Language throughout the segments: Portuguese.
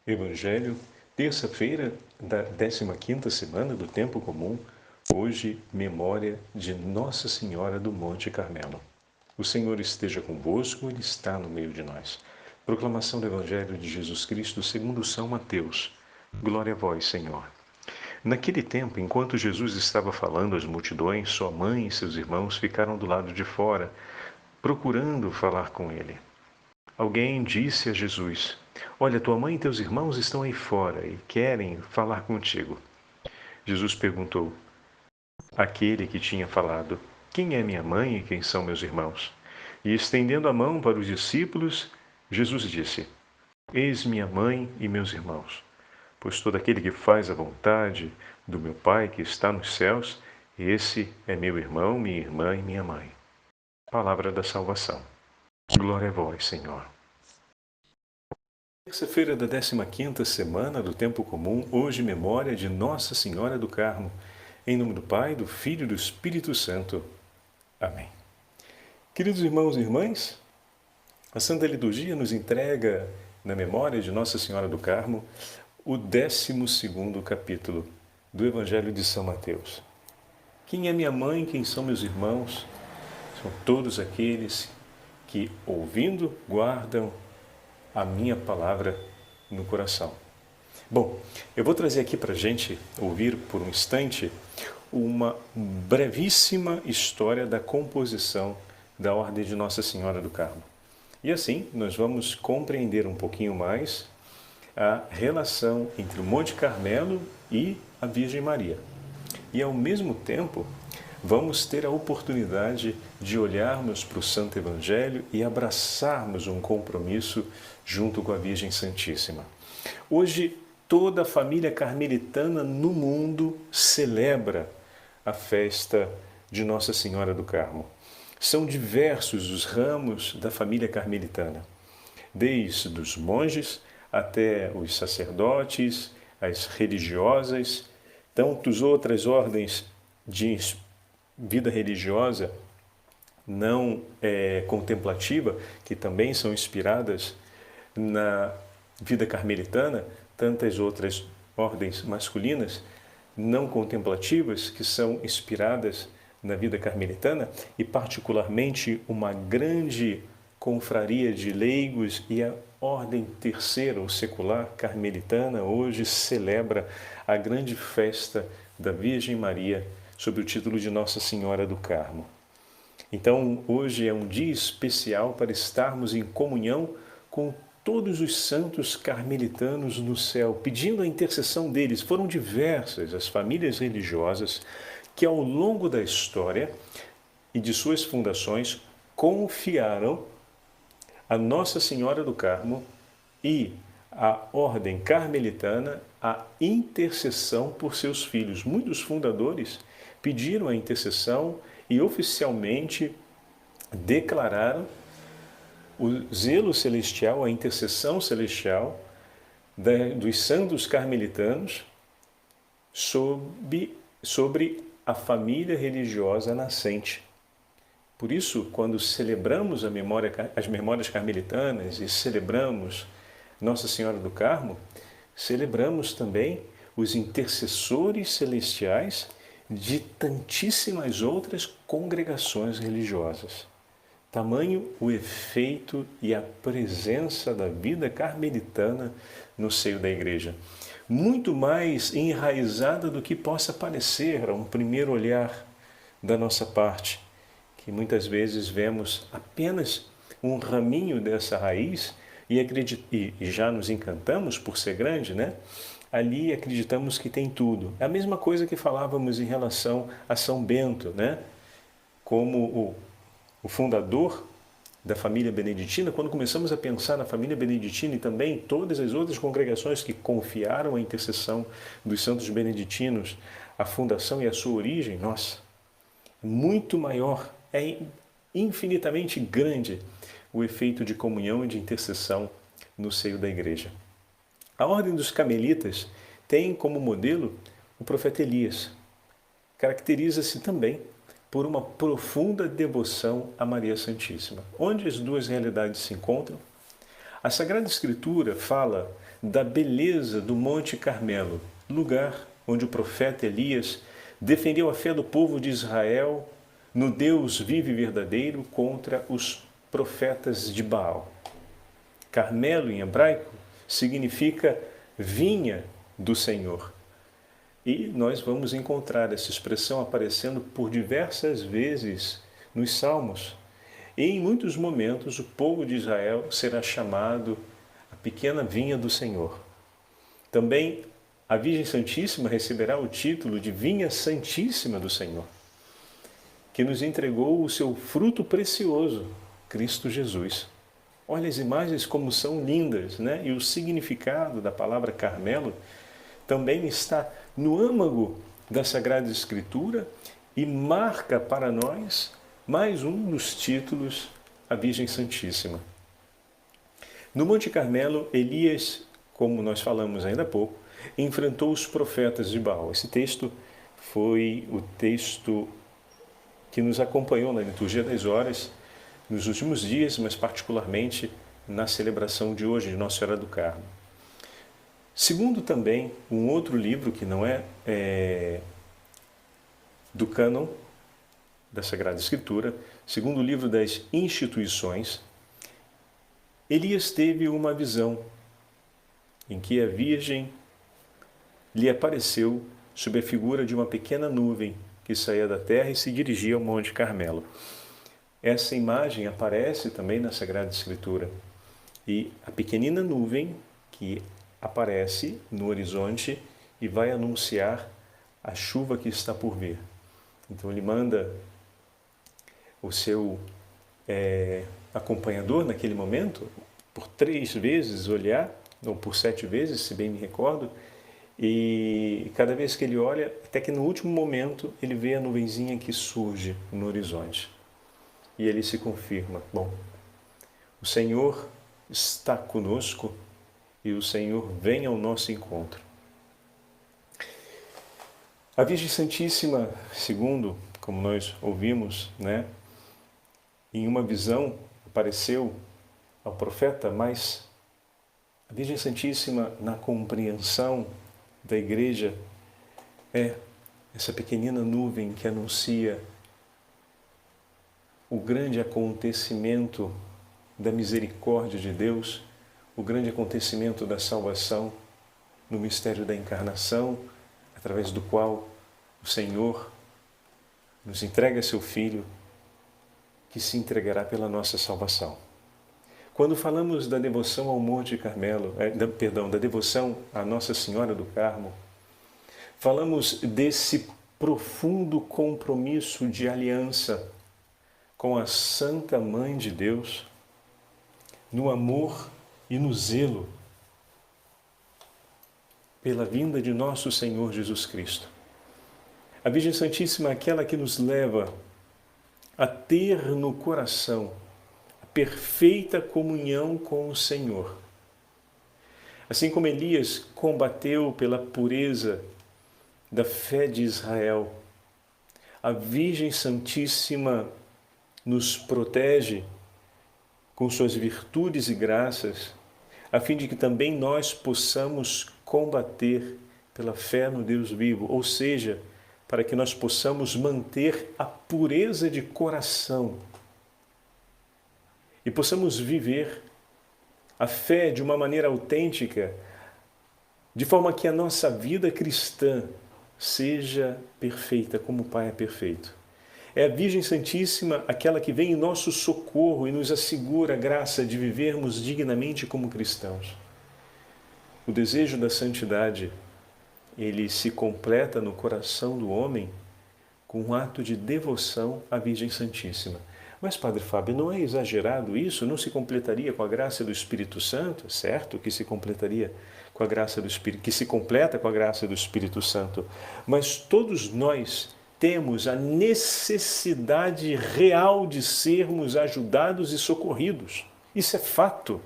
Evangelho, terça-feira da 15ª semana do Tempo Comum, hoje, memória de Nossa Senhora do Monte Carmelo. O Senhor esteja convosco, Ele está no meio de nós. Proclamação do Evangelho de Jesus Cristo segundo São Mateus. Glória a vós, Senhor. Naquele tempo, enquanto Jesus estava falando às multidões, sua mãe e seus irmãos ficaram do lado de fora, procurando falar com ele. Alguém disse a Jesus: Olha, tua mãe e teus irmãos estão aí fora e querem falar contigo. Jesus perguntou àquele que tinha falado: Quem é minha mãe e quem são meus irmãos? E estendendo a mão para os discípulos, Jesus disse: Eis minha mãe e meus irmãos. Pois todo aquele que faz a vontade do meu Pai que está nos céus, esse é meu irmão, minha irmã e minha mãe. Palavra da salvação. Glória a vós, Senhor. Terça-feira da 15ª semana do Tempo Comum, hoje memória de Nossa Senhora do Carmo. Em nome do Pai, do Filho e do Espírito Santo. Amém. Queridos irmãos e irmãs, a Santa Liturgia nos entrega, na memória de Nossa Senhora do Carmo, o 12º capítulo do Evangelho de São Mateus. Quem é minha mãe, quem são meus irmãos? São todos aqueles que, ouvindo, guardam a minha palavra no coração. Bom, eu vou trazer aqui para a gente ouvir por um instante uma brevíssima história da composição da Ordem de Nossa Senhora do Carmo. E assim nós vamos compreender um pouquinho mais a relação entre o Monte Carmelo e a Virgem Maria. E ao mesmo tempo vamos ter a oportunidade de olharmos para o Santo Evangelho e abraçarmos um compromisso junto com a Virgem Santíssima. Hoje, toda a família carmelitana no mundo celebra a festa de Nossa Senhora do Carmo. São diversos os ramos da família carmelitana, desde os monges até os sacerdotes, as religiosas, tantas outras ordens de vida religiosa não contemplativa, que também são inspiradas na vida carmelitana, tantas outras ordens masculinas não contemplativas que são inspiradas na vida carmelitana e particularmente uma grande confraria de leigos e a ordem terceira, ou secular carmelitana, hoje celebra a grande festa da Virgem Maria sob o título de Nossa Senhora do Carmo. Então, hoje é um dia especial para estarmos em comunhão com todos os santos carmelitanos no céu, pedindo a intercessão deles. Foram diversas as famílias religiosas que, ao longo da história e de suas fundações, confiaram a Nossa Senhora do Carmo e a ordem carmelitana a intercessão por seus filhos. Muitos fundadores pediram a intercessão e oficialmente declararam o zelo celestial, a intercessão celestial dos santos carmelitanos sobre a família religiosa nascente. Por isso, quando celebramos as memórias carmelitanas e celebramos Nossa Senhora do Carmo, celebramos também os intercessores celestiais de tantíssimas outras congregações religiosas. Tamanho o efeito e a presença da vida carmelitana no seio da Igreja. Muito mais enraizada do que possa parecer a um primeiro olhar da nossa parte, que muitas vezes vemos apenas um raminho dessa raiz e já nos encantamos por ser grande, né? Ali acreditamos que tem tudo. É a mesma coisa que falávamos em relação a São Bento, né? Como o fundador da família beneditina, quando começamos a pensar na família beneditina e também todas as outras congregações que confiaram a intercessão dos santos beneditinos, a fundação e a sua origem, nossa, muito maior, é infinitamente grande o efeito de comunhão e de intercessão no seio da Igreja. A ordem dos carmelitas tem como modelo o profeta Elias. Caracteriza-se também por uma profunda devoção a Maria Santíssima. Onde as duas realidades se encontram? A Sagrada Escritura fala da beleza do Monte Carmelo, lugar onde o profeta Elias defendeu a fé do povo de Israel no Deus vivo e verdadeiro contra os profetas de Baal. Carmelo, em hebraico, significa vinha do Senhor. E nós vamos encontrar essa expressão aparecendo por diversas vezes nos Salmos. E em muitos momentos o povo de Israel será chamado a pequena vinha do Senhor. Também a Virgem Santíssima receberá o título de Vinha Santíssima do Senhor, que nos entregou o seu fruto precioso, Cristo Jesus. Olha as imagens como são lindas, né? E o significado da palavra Carmelo também está no âmago da Sagrada Escritura e marca para nós mais um dos títulos, a Virgem Santíssima. No Monte Carmelo, Elias, como nós falamos ainda há pouco, enfrentou os profetas de Baal. Esse texto foi o texto que nos acompanhou na liturgia das horas nos últimos dias, mas particularmente na celebração de hoje de Nossa Senhora do Carmo. Segundo também um outro livro que não é do cânon da Sagrada Escritura, segundo o livro das Instituições, Elias teve uma visão em que a Virgem lhe apareceu sob a figura de uma pequena nuvem que saía da terra e se dirigia ao Monte Carmelo. Essa imagem aparece também na Sagrada Escritura. E a pequenina nuvem que aparece no horizonte e vai anunciar a chuva que está por vir. Então ele manda o seu acompanhador naquele momento, por 3 vezes olhar, ou por 7 vezes, se bem me recordo, e cada vez que ele olha, até que no último momento ele vê a nuvenzinha que surge no horizonte. E ele se confirma, bom, o Senhor está conosco e o Senhor vem ao nosso encontro. A Virgem Santíssima, segundo, como nós ouvimos, né, em uma visão apareceu ao profeta, mas a Virgem Santíssima, na compreensão da Igreja, é essa pequenina nuvem que anuncia o grande acontecimento da misericórdia de Deus, o grande acontecimento da salvação no mistério da encarnação, através do qual o Senhor nos entrega seu Filho, que se entregará pela nossa salvação. Quando falamos da devoção ao Monte Carmelo, da devoção à Nossa Senhora do Carmo, falamos desse profundo compromisso de aliança com a Santa Mãe de Deus, no amor e no zelo pela vinda de nosso Senhor Jesus Cristo. A Virgem Santíssima é aquela que nos leva a ter no coração a perfeita comunhão com o Senhor. Assim como Elias combateu pela pureza da fé de Israel, a Virgem Santíssima nos protege com suas virtudes e graças, a fim de que também nós possamos combater pela fé no Deus vivo, ou seja, para que nós possamos manter a pureza de coração e possamos viver a fé de uma maneira autêntica, de forma que a nossa vida cristã seja perfeita, como o Pai é perfeito. É a Virgem Santíssima aquela que vem em nosso socorro e nos assegura a graça de vivermos dignamente como cristãos. O desejo da santidade, ele se completa no coração do homem com um ato de devoção à Virgem Santíssima. Mas, Padre Fábio, não é exagerado isso? Não se completaria com a graça do Espírito Santo? Certo que se completaria com a graça do Espírito, que se completa com a graça do Espírito Santo. Mas todos nós temos a necessidade real de sermos ajudados e socorridos. Isso é fato.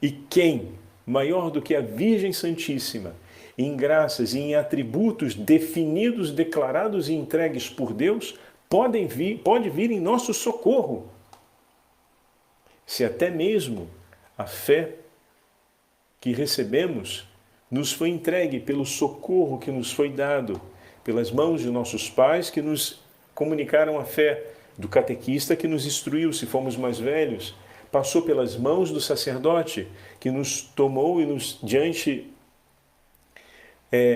E quem, maior do que a Virgem Santíssima, em graças e em atributos definidos, declarados e entregues por Deus, pode vir em nosso socorro. Se até mesmo a fé que recebemos nos foi entregue pelo socorro que nos foi dado pelas mãos de nossos pais que nos comunicaram a fé, do catequista que nos instruiu se fomos mais velhos, passou pelas mãos do sacerdote que nos tomou e nos diante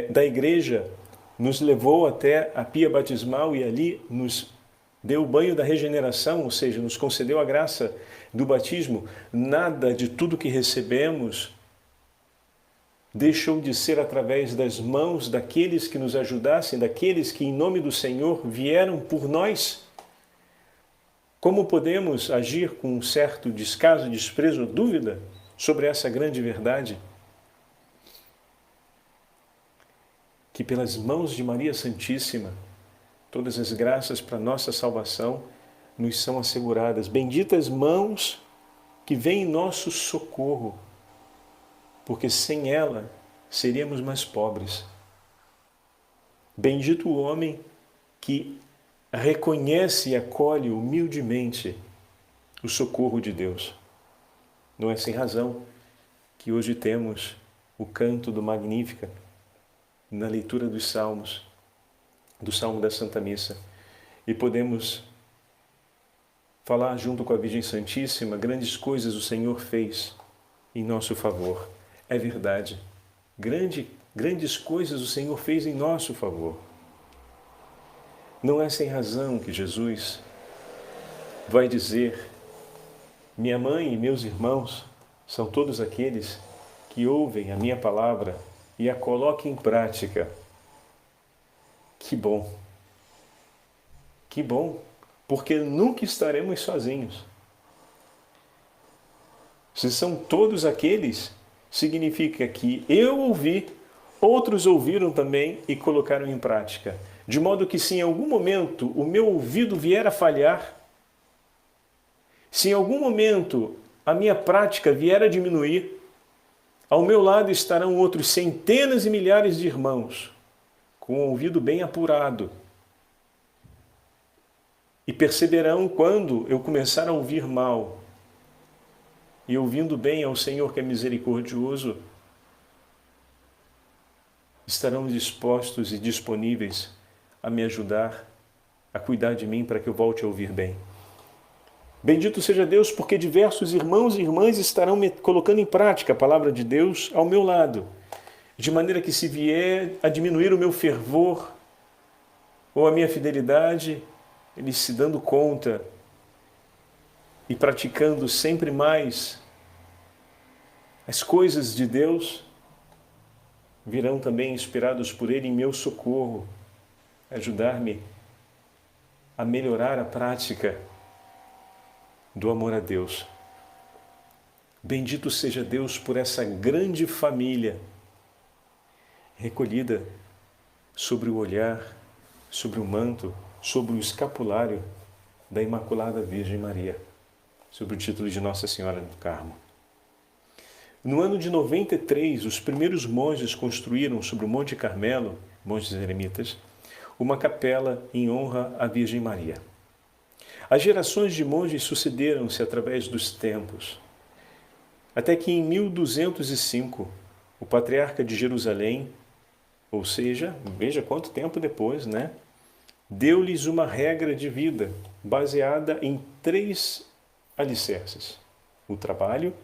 da igreja, nos levou até a pia batismal e ali nos deu o banho da regeneração, ou seja, nos concedeu a graça do batismo. Nada de tudo que recebemos deixou de ser através das mãos daqueles que nos ajudassem, daqueles que em nome do Senhor vieram por nós. Como podemos agir com um certo descaso, desprezo, dúvida sobre essa grande verdade? Que pelas mãos de Maria Santíssima, todas as graças para nossa salvação nos são asseguradas. Benditas mãos que vêm em nosso socorro, porque sem ela seríamos mais pobres. Bendito o homem que reconhece e acolhe humildemente o socorro de Deus. Não é sem razão que hoje temos o canto do Magnífica na leitura dos Salmos, do Salmo da Santa Missa, e podemos falar junto com a Virgem Santíssima: grandes coisas o Senhor fez em nosso favor. É verdade, grandes coisas o Senhor fez em nosso favor. Não é sem razão que Jesus vai dizer: minha mãe e meus irmãos são todos aqueles que ouvem a minha palavra e a colocam em prática. Que bom! Que bom! Porque nunca estaremos sozinhos. Se são todos aqueles, significa que eu ouvi, outros ouviram também e colocaram em prática. De modo que se em algum momento o meu ouvido vier a falhar, se em algum momento a minha prática vier a diminuir, ao meu lado estarão outros centenas e milhares de irmãos, com o ouvido bem apurado, e perceberão quando eu começar a ouvir mal, e ouvindo bem ao Senhor que é misericordioso, estarão dispostos e disponíveis a me ajudar, a cuidar de mim para que eu volte a ouvir bem. Bendito seja Deus, porque diversos irmãos e irmãs estarão me colocando em prática a palavra de Deus ao meu lado, de maneira que se vier a diminuir o meu fervor ou a minha fidelidade, eles se dando conta e praticando sempre mais as coisas de Deus, virão também inspirados por Ele em meu socorro, ajudar-me a melhorar a prática do amor a Deus. Bendito seja Deus por essa grande família recolhida sobre o olhar, sobre o manto, sobre o escapulário da Imaculada Virgem Maria, sobre o título de Nossa Senhora do Carmo. No ano de 93, os primeiros monges construíram sobre o Monte Carmelo, monges eremitas, uma capela em honra à Virgem Maria. As gerações de monges sucederam-se através dos tempos, até que em 1205, o patriarca de Jerusalém, ou seja, veja quanto tempo depois, né? Deu-lhes uma regra de vida baseada em 3 alicerces: o trabalho,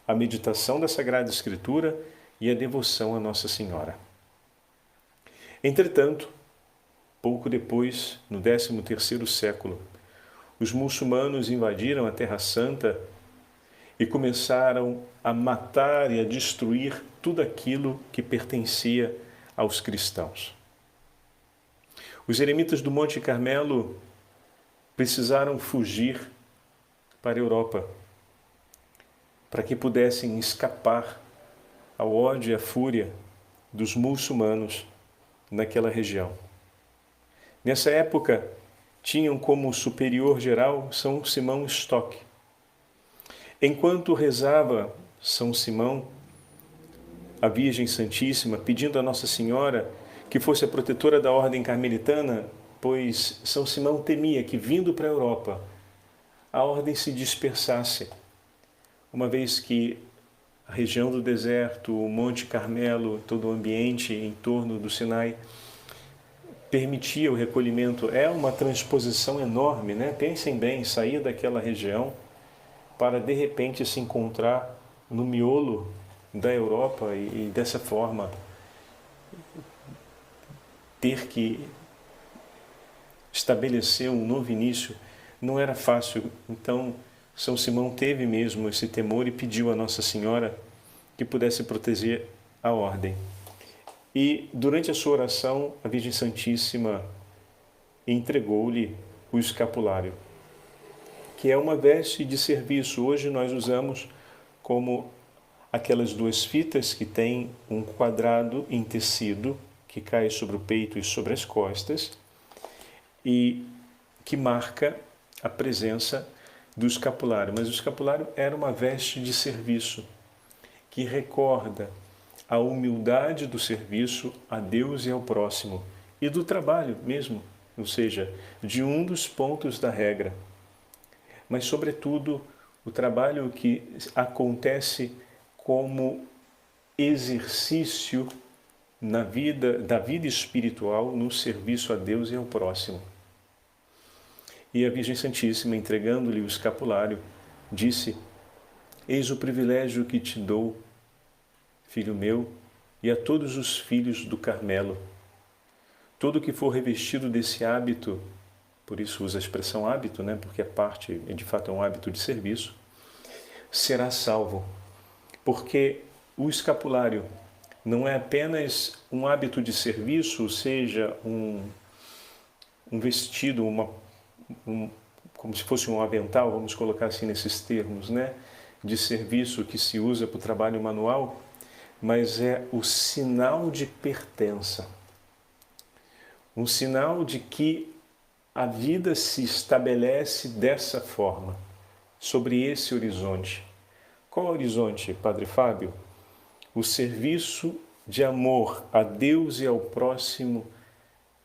a meditação da Sagrada Escritura e a devoção a Nossa Senhora. Entretanto, pouco depois, no 13º século, os muçulmanos invadiram a Terra Santa e começaram a matar e a destruir tudo aquilo que pertencia aos cristãos. Os eremitas do Monte Carmelo precisaram fugir para a Europa, para que pudessem escapar ao ódio e à fúria dos muçulmanos naquela região. Nessa época, tinham como superior geral São Simão Stock. Enquanto rezava São Simão, a Virgem Santíssima, pedindo a Nossa Senhora que fosse a protetora da ordem carmelitana, pois São Simão temia que, vindo para a Europa, a ordem se dispersasse, uma vez que a região do deserto, o Monte Carmelo, todo o ambiente em torno do Sinai, permitia o recolhimento. É uma transposição enorme, né? Pensem bem, sair daquela região para de repente se encontrar no miolo da Europa e dessa forma ter que estabelecer um novo início não era fácil. Então São Simão teve mesmo esse temor e pediu a Nossa Senhora que pudesse proteger a ordem. E durante a sua oração, a Virgem Santíssima entregou-lhe o escapulário, que é uma veste de serviço. Hoje nós usamos como aquelas duas fitas que têm um quadrado em tecido que cai sobre o peito e sobre as costas e que marca a presença do escapulário. Mas o escapulário era uma veste de serviço que recorda a humildade do serviço a Deus e ao próximo e do trabalho mesmo, ou seja, de um dos pontos da regra. Mas, sobretudo, o trabalho que acontece como exercício da vida espiritual no serviço a Deus e ao próximo. E a Virgem Santíssima, entregando-lhe o escapulário, disse: eis o privilégio que te dou, filho meu, e a todos os filhos do Carmelo. Todo que for revestido desse hábito, por isso usa a expressão hábito, né? Porque de fato é um hábito de serviço, será salvo. Porque o escapulário não é apenas um hábito de serviço, ou seja, um vestido, como se fosse um avental, vamos colocar assim nesses termos, né? De serviço que se usa para o trabalho manual, mas é o sinal de pertença. Um sinal de que a vida se estabelece dessa forma, sobre esse horizonte. Qual horizonte, Padre Fábio? O serviço de amor a Deus e ao próximo,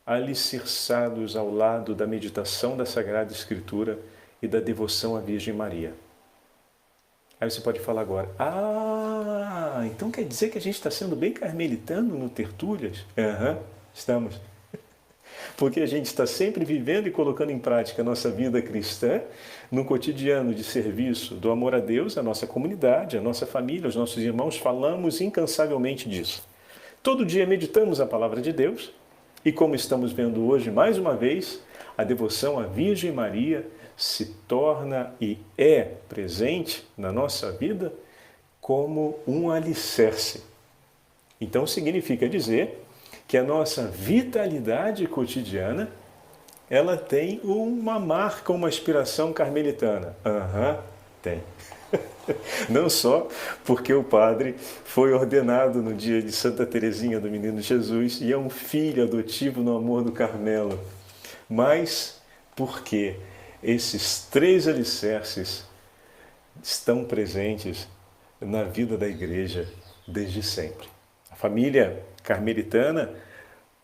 alicerçados ao lado da meditação da Sagrada Escritura e da devoção à Virgem Maria. Aí você pode falar agora: então quer dizer que a gente está sendo bem carmelitano no Tertúlias? Estamos. Porque a gente está sempre vivendo e colocando em prática a nossa vida cristã no cotidiano de serviço, do amor a Deus, a nossa comunidade, a nossa família, os nossos irmãos. Falamos incansavelmente disso. Todo dia meditamos a palavra de Deus e, como estamos vendo hoje, mais uma vez, a devoção à Virgem Maria se torna e é presente na nossa vida como um alicerce. Então significa dizer que a nossa vitalidade cotidiana, ela tem uma marca, uma inspiração carmelitana. Tem. Não só porque o padre foi ordenado no dia de Santa Teresinha do Menino Jesus e é um filho adotivo no amor do Carmelo, mas porque esses três alicerces estão presentes na vida da Igreja desde sempre. A família carmelitana,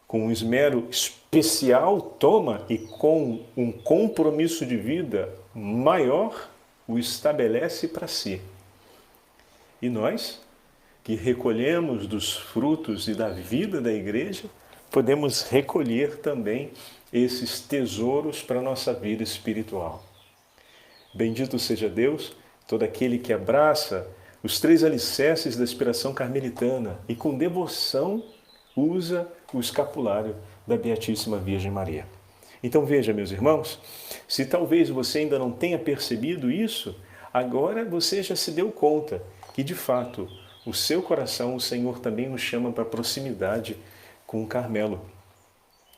com um esmero especial, toma e com um compromisso de vida maior, o estabelece para si. E nós, que recolhemos dos frutos e da vida da Igreja, podemos recolher também esses tesouros para a nossa vida espiritual. Bendito seja Deus, todo aquele que abraça os três alicerces da inspiração carmelitana e com devoção usa o escapulário da Beatíssima Virgem Maria. Então veja, meus irmãos, se talvez você ainda não tenha percebido isso, agora você já se deu conta que, de fato, o seu coração, o Senhor também nos chama para proximidade com o Carmelo.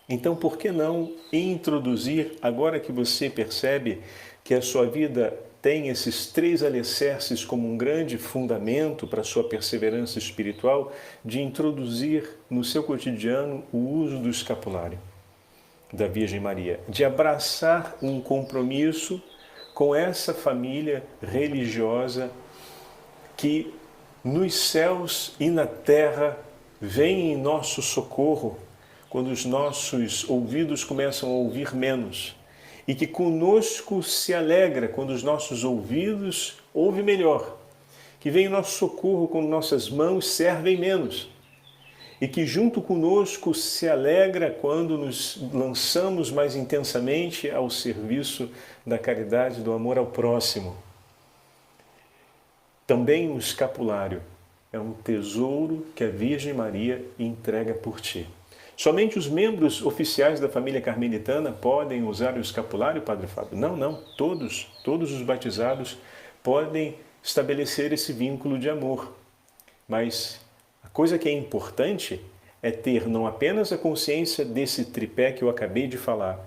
Então, por que não introduzir, agora que você percebe que a sua vida tem esses três alicerces como um grande fundamento para a sua perseverança espiritual, de introduzir no seu cotidiano o uso do escapulário da Virgem Maria, de abraçar um compromisso com essa família religiosa que nos céus e na terra vem em nosso socorro quando os nossos ouvidos começam a ouvir menos, e que conosco se alegra quando os nossos ouvidos ouvem melhor, que vem em nosso socorro com nossas mãos servem menos, e que junto conosco se alegra quando nos lançamos mais intensamente ao serviço da caridade, do amor ao próximo. Também o escapulário é um tesouro que a Virgem Maria entrega por ti. Somente os membros oficiais da família carmelitana podem usar o escapulário, Padre Fábio? Não. Todos os batizados podem estabelecer esse vínculo de amor. Mas a coisa que é importante é ter não apenas a consciência desse tripé que eu acabei de falar,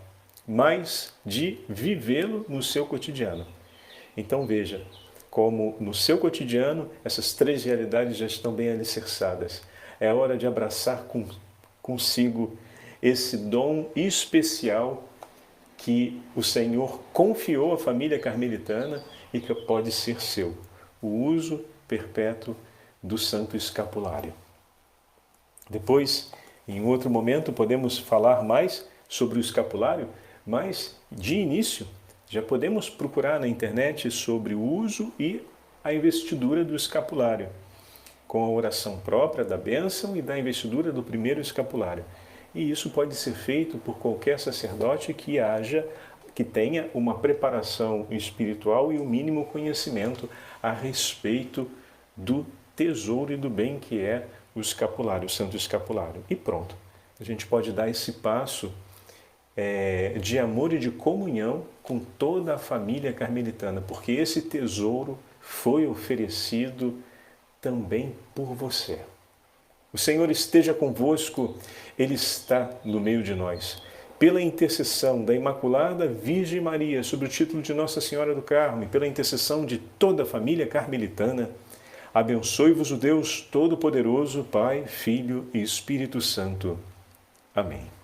mas de vivê-lo no seu cotidiano. Então veja, como no seu cotidiano essas três realidades já estão bem alicerçadas. É hora de abraçar consigo esse dom especial que o Senhor confiou à família carmelitana e que pode ser seu, o uso perpétuo do Santo Escapulário. Depois, em outro momento, podemos falar mais sobre o escapulário, mas de início já podemos procurar na internet sobre o uso e a investidura do escapulário, com a oração própria da bênção e da investidura do primeiro escapulário. E isso pode ser feito por qualquer sacerdote que tenha uma preparação espiritual e o mínimo conhecimento a respeito do tesouro e do bem que é o escapulário, o Santo Escapulário. E pronto, a gente pode dar esse passo de amor e de comunhão com toda a família carmelitana, porque esse tesouro foi oferecido também por você. O Senhor esteja convosco, Ele está no meio de nós. Pela intercessão da Imaculada Virgem Maria, sob o título de Nossa Senhora do Carmo, e pela intercessão de toda a família carmelitana, abençoe-vos o Deus Todo-Poderoso, Pai, Filho e Espírito Santo. Amém.